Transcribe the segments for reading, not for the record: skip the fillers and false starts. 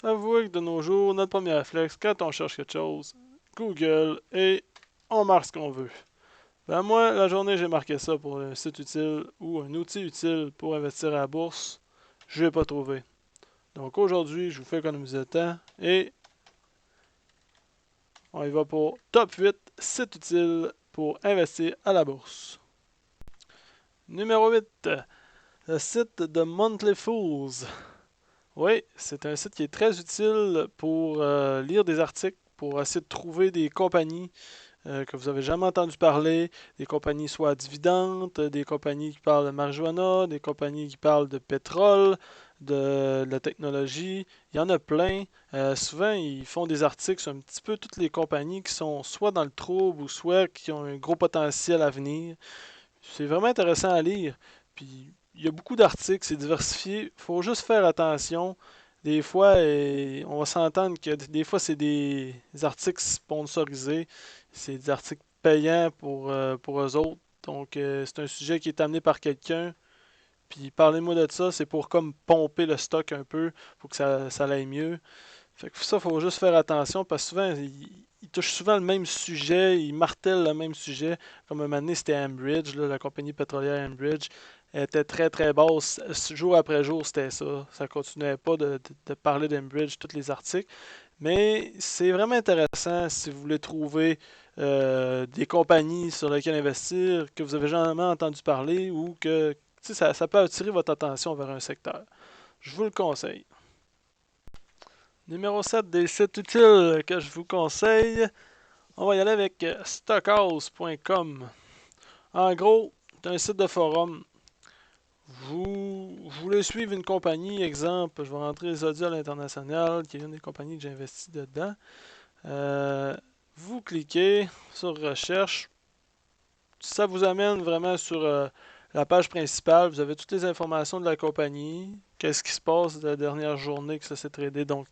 Avouez que de nos jours, notre premier réflexe, quand on cherche quelque chose, Google et on marque ce qu'on veut. Ben moi, la journée, j'ai marqué ça pour un site utile ou un outil utile pour investir à la bourse. Je l'ai pas trouvé. Donc aujourd'hui, je vous fais économiser le temps et on y va pour top 8 sites utiles pour investir à la bourse. Numéro 8, le site de Monthly Fools. Oui, c'est un site qui est très utile pour lire des articles, pour essayer de trouver des compagnies que vous avez jamais entendu parler, des compagnies soit dividendes, des compagnies qui parlent de marijuana, des compagnies qui parlent de pétrole, de la technologie. Il y en a plein. Souvent, ils font des articles sur un petit peu toutes les compagnies qui sont soit dans le trouble ou soit qui ont un gros potentiel à venir. C'est vraiment intéressant à lire. Puis il y a beaucoup d'articles, c'est diversifié. Il faut juste faire attention. Des fois, on va s'entendre que des fois, c'est des articles sponsorisés. C'est des articles payants pour eux autres. Donc, c'est un sujet qui est amené par quelqu'un. Puis parlez-moi de ça, c'est pour comme pomper le stock un peu, pour que ça aille mieux. Fait que ça, faut juste faire attention parce que souvent, ils touchent souvent le même sujet, ils martèlent le même sujet. Comme un moment donné, c'était Ambridge, là, la compagnie pétrolière Ambridge. Elle était très très basse. Jour après jour, c'était ça. Ça continuait pas de parler d'Ambridge, tous les articles. Mais c'est vraiment intéressant si vous voulez trouver des compagnies sur lesquelles investir que vous avez jamais entendu parler ou que ça peut attirer votre attention vers un secteur. Je vous le conseille. Numéro 7 des sites utiles que je vous conseille, on va y aller avec stockhouse.com. En gros, c'est un site de forum. Vous voulez suivre une compagnie, exemple, je vais rentrer les audios à l'international, qui est une des compagnies que j'ai investi dedans. Euh, Vous cliquez sur recherche. Ça vous amène vraiment sur la page principale. Vous avez toutes les informations de la compagnie. Qu'est-ce qui se passe de la dernière journée que ça s'est tradé. Donc,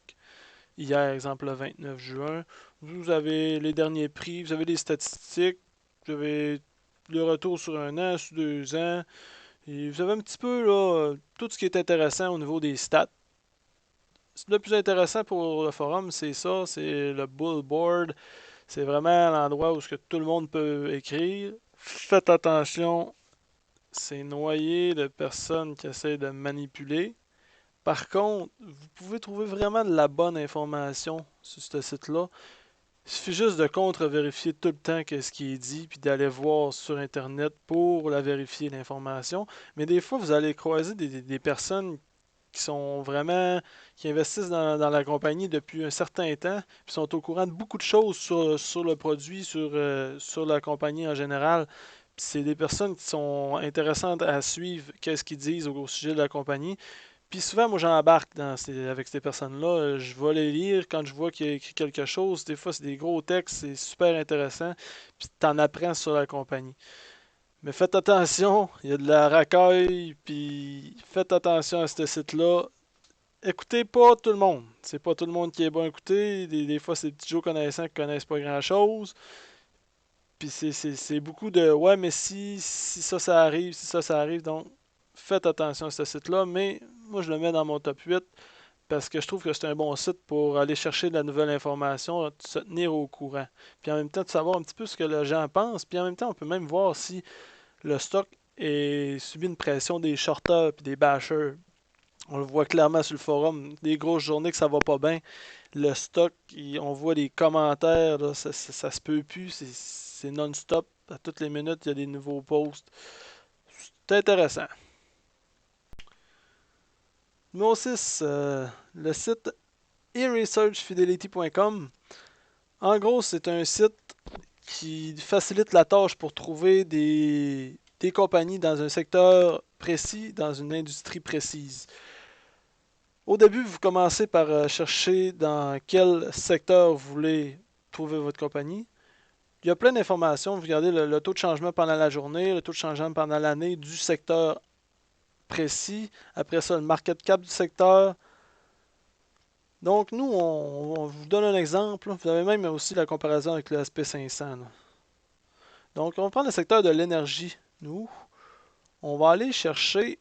hier, exemple le 29 juin. Vous avez les derniers prix, vous avez les statistiques, vous avez le retour sur un an, sur 2 ans, et vous avez un petit peu là, tout ce qui est intéressant au niveau des stats. Le plus intéressant pour le forum, c'est ça, c'est le bull board. C'est vraiment l'endroit où ce que tout le monde peut écrire. Faites attention, c'est noyé de personnes qui essaient de manipuler. Par contre, vous pouvez trouver vraiment de la bonne information sur ce site-là. Il suffit juste de contre-vérifier tout le temps ce qui est dit, puis d'aller voir sur Internet pour la vérifier l'information. Mais des fois, vous allez croiser des personnes qui sont vraiment, qui investissent dans la compagnie depuis un certain temps, puis sont au courant de beaucoup de choses sur le produit, sur la compagnie en général. Puis c'est des personnes qui sont intéressantes à suivre, qu'est-ce qu'ils disent au sujet de la compagnie. Puis souvent, moi, j'embarque avec ces personnes-là. Je vais les lire quand je vois qu'il y a écrit quelque chose. Des fois, c'est des gros textes, c'est super intéressant. Puis t'en apprends sur la compagnie. Mais faites attention, il y a de la racaille, puis faites attention à ce site-là. Écoutez pas tout le monde. C'est pas tout le monde qui est bon à écouter. Des fois, c'est des petits Joe connaissants qui connaissent pas grand-chose. Puis c'est beaucoup de ouais, mais si ça arrive, si ça arrive. Donc, faites attention à ce site-là. Mais moi, je le mets dans mon top 8 parce que je trouve que c'est un bon site pour aller chercher de la nouvelle information, se tenir au courant. Puis en même temps, de savoir un petit peu ce que les gens pensent. Puis en même temps, on peut même voir si le stock est subi une pression des shorters et des bashers. On le voit clairement sur le forum. Des grosses journées que ça va pas bien. Le stock, on voit les commentaires, là, ça se peut plus. C'est non-stop. À toutes les minutes, il y a des nouveaux posts. C'est intéressant. Numéro 6, le site eResearchFidelity.com. En gros, c'est un site qui facilite la tâche pour trouver des compagnies dans un secteur précis, dans une industrie précise. Au début, vous commencez par chercher dans quel secteur vous voulez trouver votre compagnie. Il y a plein d'informations. Vous regardez le taux de changement pendant la journée, le taux de changement pendant l'année du secteur précis. Après ça, le market cap du secteur. Donc, nous, on vous donne un exemple. Vous avez même aussi la comparaison avec le SP500. Là. Donc, on va prendre le secteur de l'énergie. Nous, on va aller chercher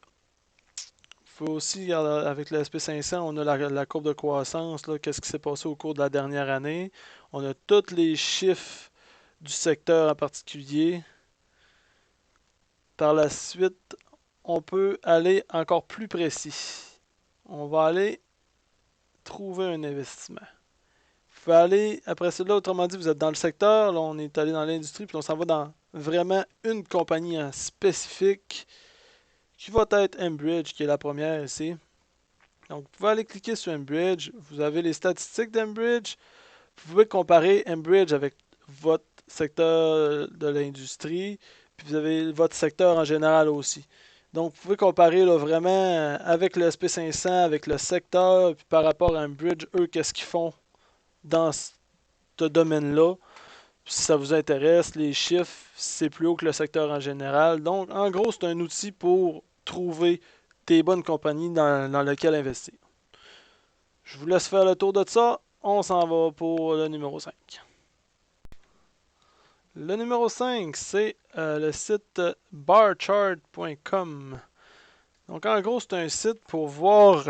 pouvez aussi regarder avec le SP500, on a la courbe de croissance, qu'est-ce qui s'est passé au cours de la dernière année. On a tous les chiffres du secteur en particulier. Par la suite, on peut aller encore plus précis. On va aller trouver un investissement. Vous pouvez aller, après cela, autrement dit, vous êtes dans le secteur, là on est allé dans l'industrie, puis on s'en va dans vraiment une compagnie en spécifique, qui va être Enbridge, qui est la première ici. Donc, vous pouvez aller cliquer sur Enbridge, vous avez les statistiques d'Enbridge, vous pouvez comparer Enbridge avec votre secteur de l'industrie, puis vous avez votre secteur en général aussi. Donc, vous pouvez comparer là, vraiment avec le SP500, avec le secteur, puis par rapport à Enbridge, eux, qu'est-ce qu'ils font dans ce domaine-là. Si ça vous intéresse, les chiffres, c'est plus haut que le secteur en général. Donc, en gros, c'est un outil pour trouver des bonnes compagnies dans lesquelles investir. Je vous laisse faire le tour de ça. On s'en va pour le numéro 5. Le numéro 5, c'est le site barchart.com. Donc, en gros, c'est un site pour voir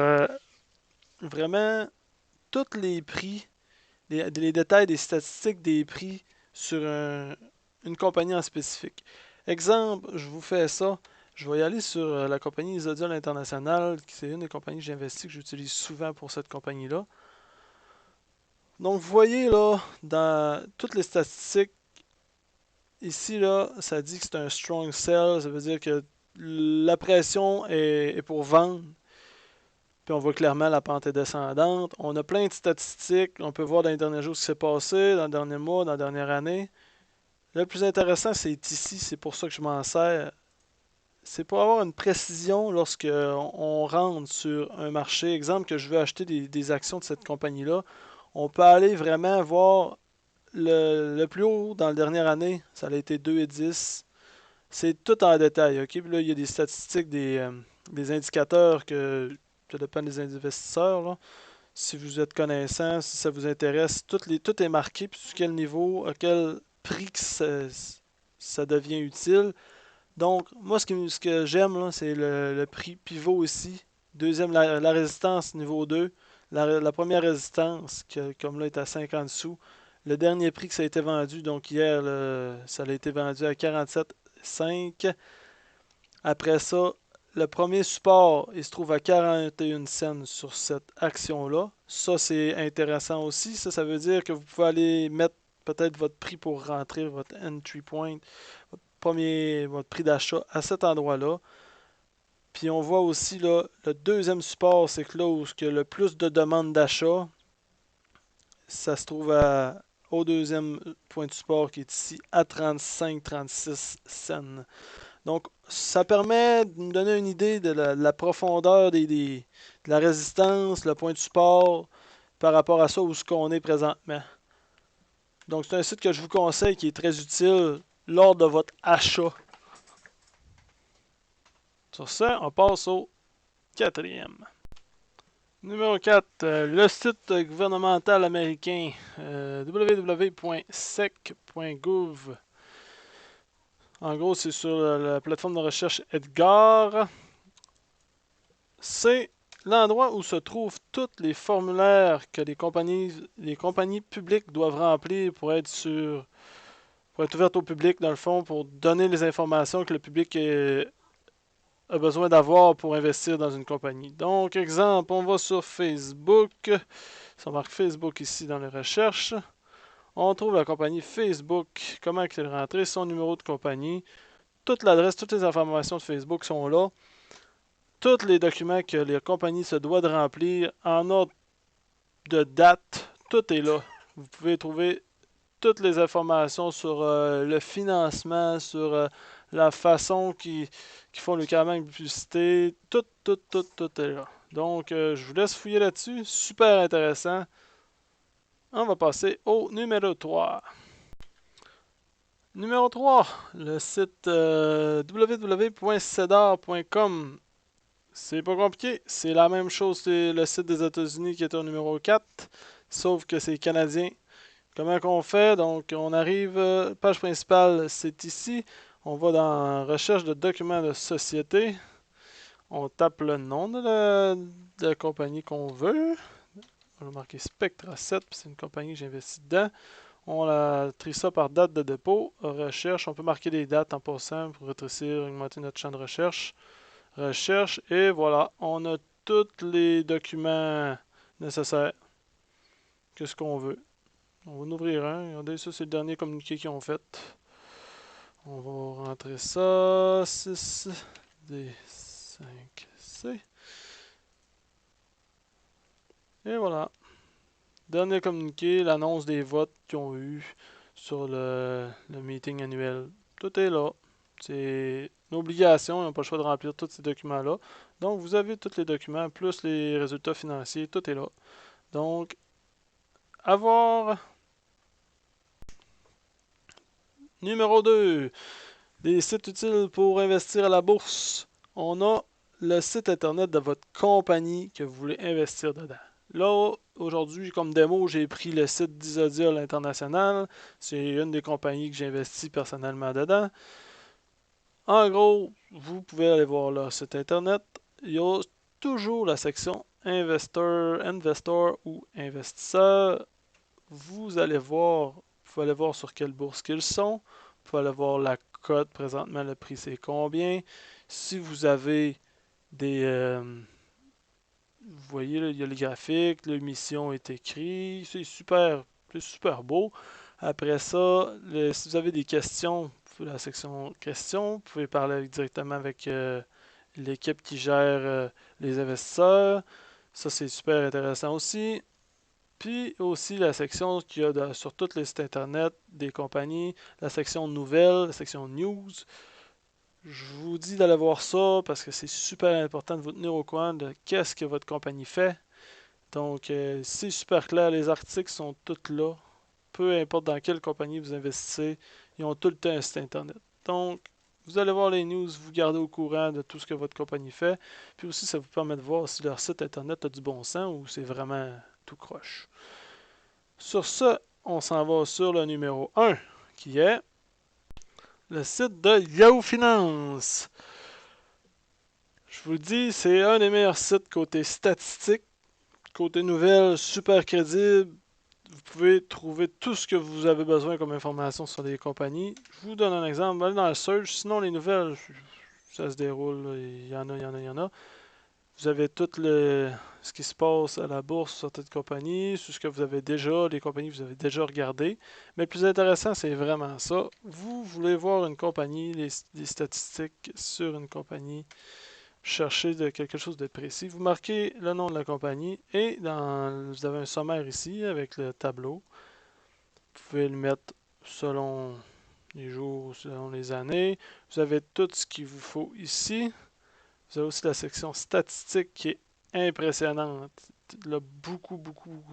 vraiment tous les prix, les détails des statistiques des prix sur une compagnie en spécifique. Exemple, je vous fais ça. Je vais y aller sur la compagnie Isodiol International, qui c'est une des compagnies que j'investis, que j'utilise souvent pour cette compagnie-là. Donc, vous voyez là, dans toutes les statistiques, ici, là, ça dit que c'est un strong sell. Ça veut dire que la pression est pour vendre. Puis on voit clairement la pente est descendante. On a plein de statistiques. On peut voir dans les derniers jours ce qui s'est passé, dans le dernier mois, dans la dernière année. Le plus intéressant, c'est ici. C'est pour ça que je m'en sers. C'est pour avoir une précision lorsque on rentre sur un marché. Exemple que je veux acheter des actions de cette compagnie-là. On peut aller vraiment voir le plus haut dans la dernière année. Ça a été 2,10. C'est tout en détail. OK? Puis là, il y a des statistiques, des indicateurs que ça dépend des investisseurs. Là. Si vous êtes connaissant, si ça vous intéresse, tout est marqué, puis sur quel niveau, à quel prix que ça devient utile. Donc, moi, ce que j'aime, là, c'est le prix pivot ici. Deuxième, la résistance niveau 2. La première résistance, comme là, est à 50 sous. Le dernier prix que ça a été vendu, donc hier, ça a été vendu à 47,5. Après ça, le premier support, il se trouve à 41 cents sur cette action-là. Ça, c'est intéressant aussi. Ça veut dire que vous pouvez aller mettre peut-être votre prix pour rentrer, votre entry point, votre prix d'achat à cet endroit-là. Puis on voit aussi là, le deuxième support, c'est que là où il y a le plus de demandes d'achat, ça se trouve au deuxième point de support qui est ici à 35-36 cents. Donc, ça permet de me donner une idée de la profondeur de la résistance, le point de support par rapport à ça où ce qu'on est présentement. Donc, c'est un site que je vous conseille qui est très utile lors de votre achat. Sur ça, on passe au quatrième. Numéro 4, le site gouvernemental américain www.sec.gov. En gros, c'est sur la plateforme de recherche Edgar. C'est l'endroit où se trouvent tous les formulaires que les compagnies publiques doivent remplir pour être ouvertes au public, dans le fond, pour donner les informations que le public a besoin d'avoir pour investir dans une compagnie. Donc, exemple, on va sur Facebook. Ça marque Facebook ici dans les recherches. On trouve la compagnie Facebook. Comment elle rentrer, son numéro de compagnie. Toute l'adresse, toutes les informations de Facebook sont là. Tous les documents que les compagnies se doivent de remplir en ordre de date, tout est là. Vous pouvez trouver toutes les informations sur le financement, sur la façon qu'ils font le carrément de publicité. Tout est là. Donc, je vous laisse fouiller là-dessus. Super intéressant. On va passer au numéro 3. Numéro 3, le site www.cedar.com. C'est pas compliqué, c'est la même chose que le site des États-Unis qui est au numéro 4, sauf que c'est canadien. Comment qu'on fait? Donc, on arrive, page principale, c'est ici. On va dans recherche de documents de société. On tape le nom de la compagnie qu'on veut. On va marquer Spectra 7, c'est une compagnie que j'investis dedans. On la trie ça par date de dépôt. Recherche, on peut marquer des dates en passant pour rétrécir, augmenter notre champ de recherche. Recherche, et voilà, on a tous les documents nécessaires. Qu'est-ce qu'on veut? On va en ouvrir un. Regardez, ça c'est le dernier communiqué qu'ils ont fait. On va rentrer ça. 6 D 5 C. Et voilà. Dernier communiqué, l'annonce des votes qu'ils ont eu sur le meeting annuel. Tout est là. C'est une obligation, ils n'ont pas le choix de remplir tous ces documents-là. Donc, vous avez tous les documents, plus les résultats financiers, tout est là. Donc, avoir numéro 2, des sites utiles pour investir à la bourse. On a le site internet de votre compagnie que vous voulez investir dedans. Là, aujourd'hui, comme démo, j'ai pris le site d'Isodiol International. C'est une des compagnies que j'investis personnellement dedans. En gros, vous pouvez aller voir leur site internet. Il y a toujours la section Investor ou Investisseur. Vous allez voir, vous pouvez aller voir sur quelle bourse qu'ils sont. Vous pouvez aller voir la cote présentement, le prix c'est combien. Si vous avez des... vous voyez, là, il y a les graphiques, l'émission est écrit, c'est super beau. Après ça, si vous avez des questions, la section questions, vous pouvez parler directement avec l'équipe qui gère les investisseurs. Ça, c'est super intéressant aussi. Puis aussi la section qu'il y a sur tous les sites internet des compagnies, la section nouvelles, la section news. Je vous dis d'aller voir ça parce que c'est super important de vous tenir au courant de qu'est-ce que votre compagnie fait. Donc, c'est super clair, les articles sont tous là. Peu importe dans quelle compagnie vous investissez, ils ont tout le temps un site internet. Donc, vous allez voir les news, vous gardez au courant de tout ce que votre compagnie fait. Puis aussi, ça vous permet de voir si leur site internet a du bon sens ou c'est vraiment tout croche. Sur ce, on s'en va sur le numéro 1, qui est le site de Yahoo Finance. Je vous le dis, c'est un des meilleurs sites côté statistique, côté nouvelles, super crédible. Vous pouvez trouver tout ce que vous avez besoin comme information sur les compagnies. Je vous donne un exemple. Allez dans le search. Sinon, les nouvelles, ça se déroule. Il y en a. Vous avez tout ce qui se passe à la bourse sur cette compagnie, sur ce que vous avez déjà, les compagnies que vous avez déjà regardées. Mais le plus intéressant, c'est vraiment ça. Vous voulez voir une compagnie, les statistiques sur une compagnie, chercher quelque chose de précis. Vous marquez le nom de la compagnie et vous avez un sommaire ici avec le tableau. Vous pouvez le mettre selon les jours, selon les années. Vous avez tout ce qu'il vous faut ici. Vous avez aussi la section statistique qui est impressionnante. Il y a beaucoup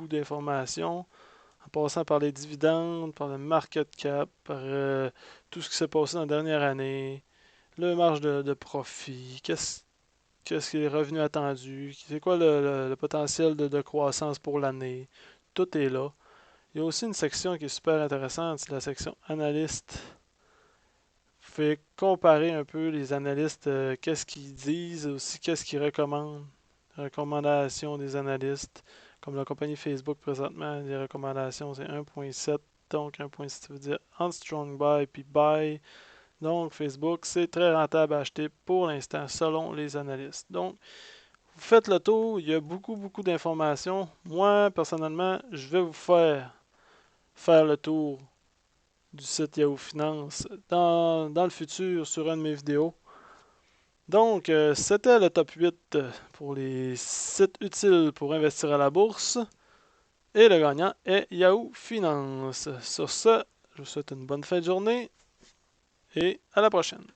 d'informations, en passant par les dividendes, par le market cap, par tout ce qui s'est passé dans la dernière année, le marge de profit, qu'est-ce qui est le revenu attendu, c'est quoi le potentiel de croissance pour l'année. Tout est là. Il y a aussi une section qui est super intéressante, c'est la section analyste. Vous pouvez comparer un peu les analystes, qu'est-ce qu'ils disent, aussi qu'est-ce qu'ils recommandent. Recommandations des analystes. Comme la compagnie Facebook présentement, les recommandations c'est 1.7. Donc 1.7 veut dire on strong buy puis buy. Donc Facebook, c'est très rentable à acheter pour l'instant selon les analystes. Donc vous faites le tour, il y a beaucoup d'informations. Moi, personnellement, je vais vous faire le tour du site Yahoo Finance dans le futur sur une de mes vidéos. Donc, c'était le top 8 pour les sites utiles pour investir à la bourse. Et le gagnant est Yahoo Finance. Sur ce, je vous souhaite une bonne fin de journée et à la prochaine.